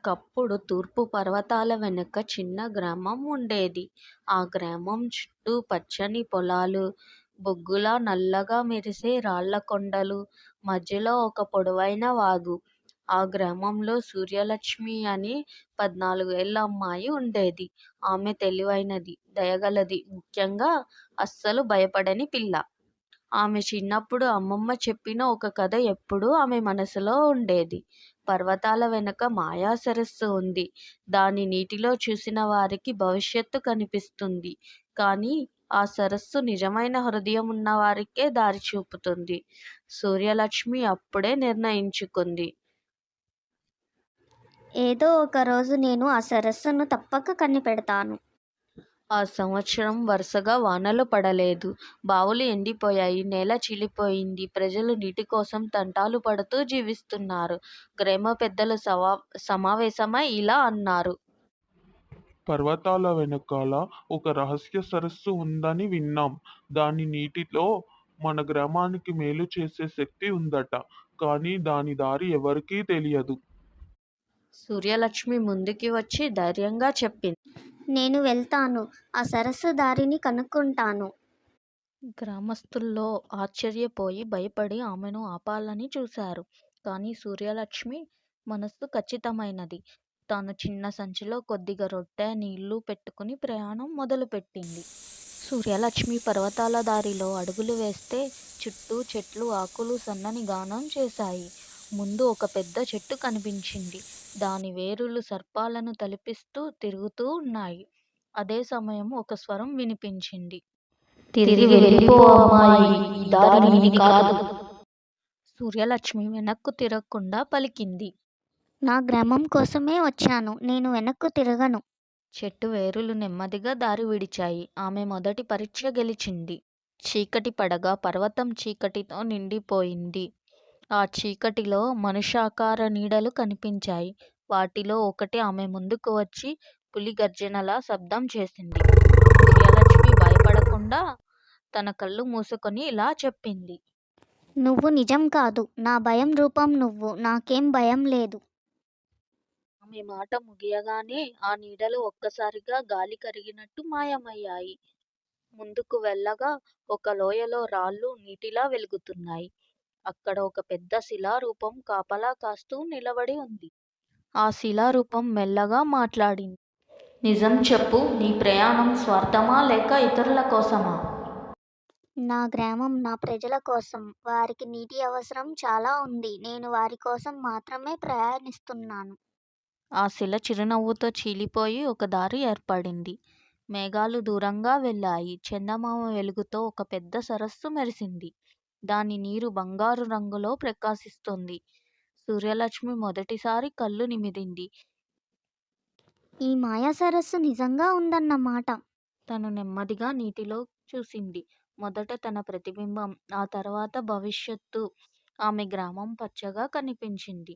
ఒకప్పుడు తూర్పు పర్వతాల వెనుక చిన్న గ్రామం ఉండేది. ఆ గ్రామం చుట్టూ పచ్చని పొలాలు, బొగ్గులా నల్లగా మెరిసే రాళ్ళ కొండలు, మధ్యలో ఒక పొడవైన వాగు. ఆ గ్రామంలో సూర్యలక్ష్మి అని 14 ఏళ్ల అమ్మాయి ఉండేది. ఆమె తెలివైనది, దయగలది, ముఖ్యంగా అస్సలు భయపడని పిల్ల. ఆమె చిన్నప్పుడు అమ్మమ్మ చెప్పిన ఒక కథ ఎప్పుడూ ఆమె మనసులో ఉండేది. పర్వతాల వెనుక మాయా సరస్సు ఉంది. దాని నీటిలో చూసిన వారికి భవిష్యత్తు కనిపిస్తుంది. కానీ ఆ సరస్సు నిజమైన హృదయం ఉన్న వారికే దారి చూపుతుంది. సూర్యలక్ష్మి అప్పుడే నిర్ణయించుకుంది. ఏదో ఒక రోజు నేను ఆ సరస్సును తప్పక కనిపెడతాను. ఆ సంవత్సరం వరుసగా వానలు పడలేదు. బావులు ఎండిపోయాయి. నేల చీలిపోయింది. ప్రజలు నీటి కోసం తంటాలు పడుతూ జీవిస్తున్నారు. గ్రామ పెద్దలు సమావేశమై ఇలా అన్నారు. పర్వతాల వెనకాల ఒక రహస్య సరస్సు ఉందని విన్నాం. దాని నీటిలో మన గ్రామానికి మేలు చేసే శక్తి ఉందట. కానీ దాని దారి ఎవరికీ తెలియదు. సూర్యలక్ష్మి ముందుకి వచ్చి ధైర్యంగా చెప్పింది. నేను వెళ్తాను. ఆ సరస్సు దారిని కనుక్కుంటాను. గ్రామస్తుల్లో ఆశ్చర్యపోయి భయపడి ఆమెను ఆపాలని చూశారు. కానీ సూర్యలక్ష్మి మనస్సు ఖచ్చితమైనది. తాను చిన్న సంచిలో కొద్దిగా రొట్టె, నీళ్లు పెట్టుకుని ప్రయాణం మొదలుపెట్టింది. సూర్యలక్ష్మి పర్వతాల దారిలో అడుగులు వేస్తే చుట్టూ చెట్లు, ఆకులు సన్నని గానం చేశాయి. ముందు ఒక పెద్ద చెట్టు కనిపించింది. దాని వేరులు సర్పాలను తలపిస్తూ తిరుగుతూ ఉన్నాయి. అదే సమయం ఒక స్వరం వినిపించింది. తిరిగి వెళ్ళిపో అమ్మాయి, ఈ దారి నీది కాదు. సూర్యలక్ష్మి వెనక్కు తిరగకుండా పలికింది. నా గ్రామం కోసమే వచ్చాను. నేను వెనక్కు తిరగను. చెట్టు వేరులు నెమ్మదిగా దారి విడిచాయి. ఆమె మొదటి పరీక్ష గెలిచింది. చీకటి పడగా పర్వతం చీకటితో నిండిపోయింది. ఆ చీకటిలో మనుషాకార నీడలు కనిపించాయి. వాటిలో ఒకటి ఆమె ముందుకు వచ్చి పులి గర్జనలా శబ్దం చేసింది. సూర్యలక్ష్మి భయపడకుండా తన కళ్ళు మూసుకొని ఇలా చెప్పింది. నువ్వు నిజం కాదు. నా భయం రూపం నువ్వు. నాకేం భయం లేదు. ఆమె మాట ముగియగానే ఆ నీడలు ఒక్కసారిగా గాలి కరిగినట్టు మాయమయ్యాయి. ముందుకు వెళ్ళగా ఒక లోయలో రాళ్ళు నీటిలా వెలుగుతున్నాయి. అక్కడ ఒక పెద్ద శిలారూపం కాపలా కాస్తూ నిలబడి ఉంది. ఆ శిలారూపం మెల్లగా మాట్లాడింది. నిజం చెప్పు, నీ ప్రయాణం స్వార్థమా లేక ఇతరుల కోసమా? నా గ్రామం నా ప్రజల కోసం. వారికి నీటి అవసరం చాలా ఉంది. నేను వారి కోసం మాత్రమే ప్రయాణిస్తున్నాను. ఆ శిల చిరునవ్వుతో చీలిపోయి ఒక దారి ఏర్పడింది. మేఘాలు దూరంగా వెళ్ళాయి. చందమామ వెలుగుతో ఒక పెద్ద సరస్సు మెరిసింది. దాని నీరు బంగారు రంగులో ప్రకాశిస్తుంది. సూర్యలక్ష్మి మొదటిసారి కళ్ళు నిమిరింది. ఈ మాయా సరస్సు నిజంగా ఉందన్నమాట. తను నెమ్మదిగా నీటిలో చూసింది. మొదట తన ప్రతిబింబం, ఆ తర్వాత భవిష్యత్తు. ఆమె గ్రామం పచ్చగా కనిపించింది.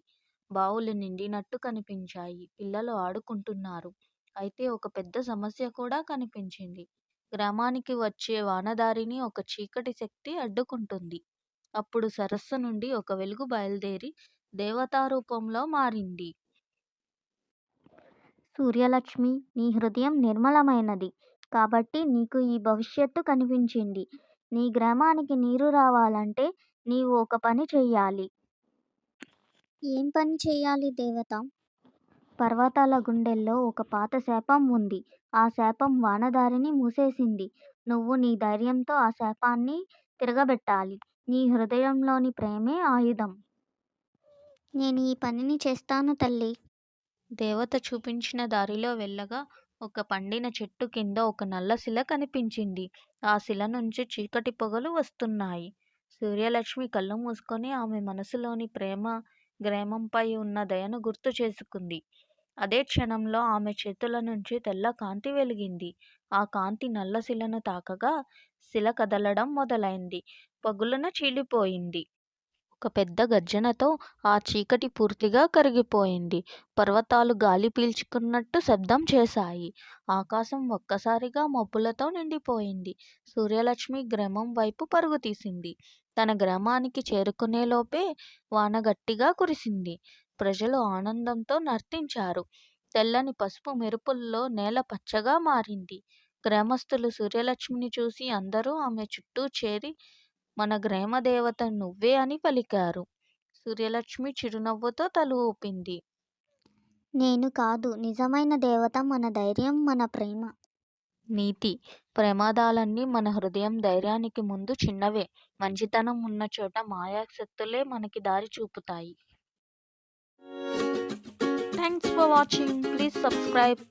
బావులు నిండినట్టు కనిపించాయి. పిల్లలు ఆడుకుంటున్నారు. అయితే ఒక పెద్ద సమస్య కూడా కనిపించింది. గ్రామానికి వచ్చే వానదారిని ఒక చీకటి శక్తి అడ్డుకుంటుంది. అప్పుడు సరస్సు నుండి ఒక వెలుగు బయలుదేరి దేవతా రూపంలో మారింది. సూర్యలక్ష్మి, నీ హృదయం నిర్మలమైనది. కాబట్టి నీకు ఈ భవిష్యత్తు కనిపించింది. నీ గ్రామానికి నీరు రావాలంటే నీవు ఒక పని చెయ్యాలి. ఏం పని చెయ్యాలి దేవత? పర్వతాల గుండెల్లో ఒక పాత శాపం ఉంది. ఆ శాపం వానదారిని మూసేసింది. నువ్వు నీ ధైర్యంతో ఆ శాపాన్ని తిరగబెట్టాలి. నీ హృదయంలోని ప్రేమే ఆయుధం. నేను ఈ పనిని చేస్తాను తల్లి. దేవత చూపించిన దారిలో వెళ్ళగా ఒక పండిన చెట్టు కింద ఒక నల్ల శిల కనిపించింది. ఆ శిల నుంచి చీకటి పొగలు వస్తున్నాయి. సూర్యలక్ష్మి కళ్ళు మూసుకొని ఆమె మనసులోని ప్రేమ, గ్రామంపై ఉన్న దయను గుర్తు చేసుకుంది. అదే క్షణంలో ఆమె చేతుల నుంచి తెల్ల కాంతి వెలిగింది. ఆ కాంతి నల్ల శిలను తాకగా శిల కదలడం మొదలైంది. పగులున చీలిపోయింది. ఒక పెద్ద గర్జనతో ఆ చీకటి పూర్తిగా కరిగిపోయింది. పర్వతాలు గాలి పీల్చుకున్నట్టు శబ్దం చేశాయి. ఆకాశం ఒక్కసారిగా మబ్బులతో నిండిపోయింది. సూర్యలక్ష్మి గ్రామం వైపు పరుగు తీసింది. తన గ్రామానికి చేరుకునేలోపే వాన గట్టిగా కురిసింది. ప్రజలు ఆనందంతో నర్తించారు. తెల్లని పసుపు మెరుపుల్లో నేల పచ్చగా మారింది. గ్రామస్తులు సూర్యలక్ష్మిని చూసి అందరూ ఆమె చుట్టూ చేరి మన గ్రామ దేవత నువ్వే అని పలికారు. సూర్యలక్ష్మి చిరునవ్వుతో తల ఊపింది. నేను కాదు, నిజమైన దేవత మన ధైర్యం, మన ప్రేమ. నీతి: ప్రమాదాలన్నీ మన హృదయం ధైర్యానికి ముందు చిన్నవే. మంచితనం ఉన్న చోట మాయాశక్తులే మనకి దారి చూపుతాయి. Thanks for watching. Please subscribe.